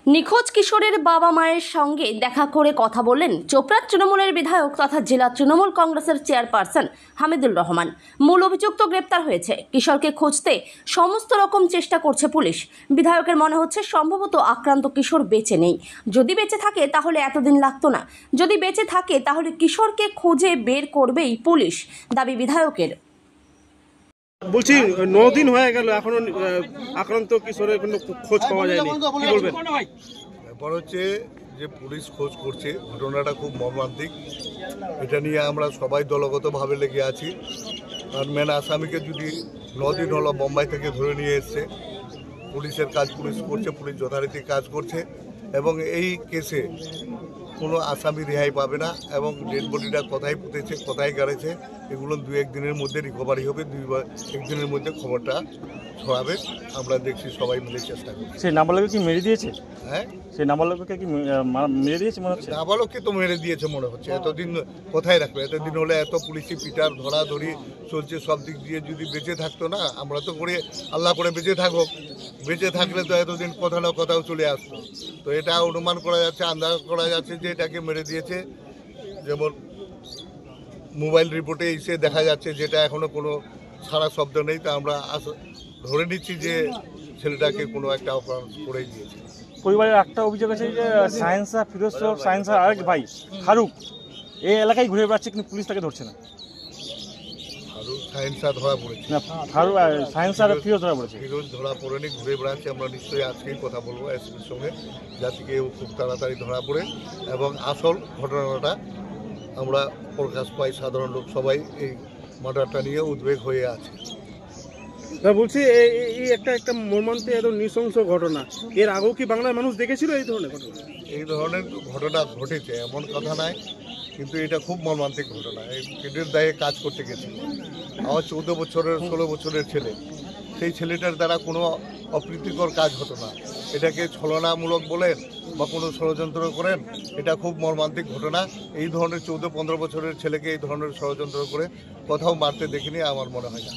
নিখোঁজ কিশোরের বাবা মায়ের সঙ্গে দেখা করে কথা বললেন চোপড়ার তৃণমূলের বিধায়ক তথা জেলা তৃণমূল কংগ্রেসের চেয়ারপারসন হামিদুর রহমান। মূল অভিযুক্ত গ্রেপ্তার হয়েছে। কিশোরকে খুঁজতে সমস্ত রকম চেষ্টা করছে পুলিশ। বিধায়কের মনে হচ্ছে সম্ভবত আক্রান্ত কিশোর বেঁচে নেই। যদি বেঁচে থাকে তাহলে এতদিন লাগতো না। যদি বেঁচে থাকে তাহলে কিশোরকে খুঁজে বের করবেই পুলিশ, দাবি বিধায়কের। বলছি 9 দিন হয়ে গেল এখনো আক্রান্ত কিশোরের কোনো খোঁজ পাওয়া যায়নি, কি বলবেন? ব্যাপার হচ্ছে যে পুলিশ খোঁজ করছে, ঘটনাটা খুব মর্মান্তিক। এটা নিয়ে আমরা সবাই দলগতভাবে লেগে আছি। আর মেন আসামিকে যদি 9 দিন হলো বোম্বাই থেকে ধরে নিয়ে এসছে, পুলিশের কাজ পুলিশ করছে, পুলিশ যথারীতি কাজ করছে এবং এই কেসে কোনো আসামি রেহাই পাবে না এবং ডেড বডিটা কোথায় পুঁতেছে, কোথায় গাড়েছে, এগুলো 2-1 দিনের মধ্যে রিকভারি হবে। 1 দিনের মধ্যে খবরটা ছড়াবে। আমরা দেখছি সবাই মিলে চেষ্টা করছি। সেই নাবালককে কি মেরে দিয়েছে? হ্যাঁ, সেই নাবালককে কি মেরে দিয়েছে মনে হচ্ছে? নাবালককে তো মেরে দিয়েছে মনে হচ্ছে। এতদিন কোথায় রাখবে? এতদিন হলে এত পুলিশি পিটার ধরাধরি চলছে, সব দিক দিয়ে যদি বেঁচে থাকতো না, আমরা তো করে আল্লাহ করে বেঁচে থাকুক, বেঁচে থাকলে তো এতদিন কোথাও না কোথাও চলে আসতো। তো এটা অনুমান করা যাচ্ছে, আন্দাজ করা যাচ্ছে যে এটাকে মেরে দিয়েছে। যেমন মোবাইল রিপোর্টে এসে দেখা যাচ্ছে, যেটা এখনো কোনো সারা শব্দ নেই, তা আমরা ধরে নিচ্ছি যে ছেলেটাকে কোনো একটা অপরাধ করেই দিয়েছে। পরিবারের একটা অভিযোগ আছে যে সায়েন্সার ফিরোজ সায়েন্সার আরেক ভাই ফারুক এই এলাকায় ঘুরে বেড়াচ্ছে, কিন্তু পুলিশ তাকে ধরছে না। ফারুক সায়েন্সার ধরা পড়েছে না, ফারুক সায়েন্সার ফিরোজ ধরা পড়েছে। ফিরোজ ধরা পড়েনি, ঘুরে বেড়াচ্ছে। আমরা নিশ্চয়ই আজকেই কথা বলবো এসপির সঙ্গে, যাতে কেউ খুব তাড়াতাড়ি ধরা পড়ে এবং আসল ঘটনাটা আমরা প্রকাশ পাই। সাধারণ লোক সবাই এই মার্ডারটা নিয়ে উদ্বেগ হয়ে আছে। বলছি এই একটা মর্মান্তিক এত নৃশংস ঘটনা, এর আগেও কি বাংলার মানুষ দেখেছিল এই ধরনের ঘটনা? এই ধরনের ঘটনা ঘটেছে এমন কথা নাই, কিন্তু এটা খুব মর্মান্তিক ঘটনা। এই পেটের দায়ে কাজ করতে গেছিল আমার 14 বছরের 16 বছরের ছেলে। সেই ছেলেটার দ্বারা কোনো অপ্রীতিকর কাজ হতো না। এটাকে ছলনামূলক বলেন বা কোনো ষড়যন্ত্র করেন, এটা খুব মর্মান্তিক ঘটনা। এই ধরনের 14-15 বছরের ছেলেকে এই ধরনের ষড়যন্ত্র করে কোথাও মারতে দেখিনি আমার মনে হয় না।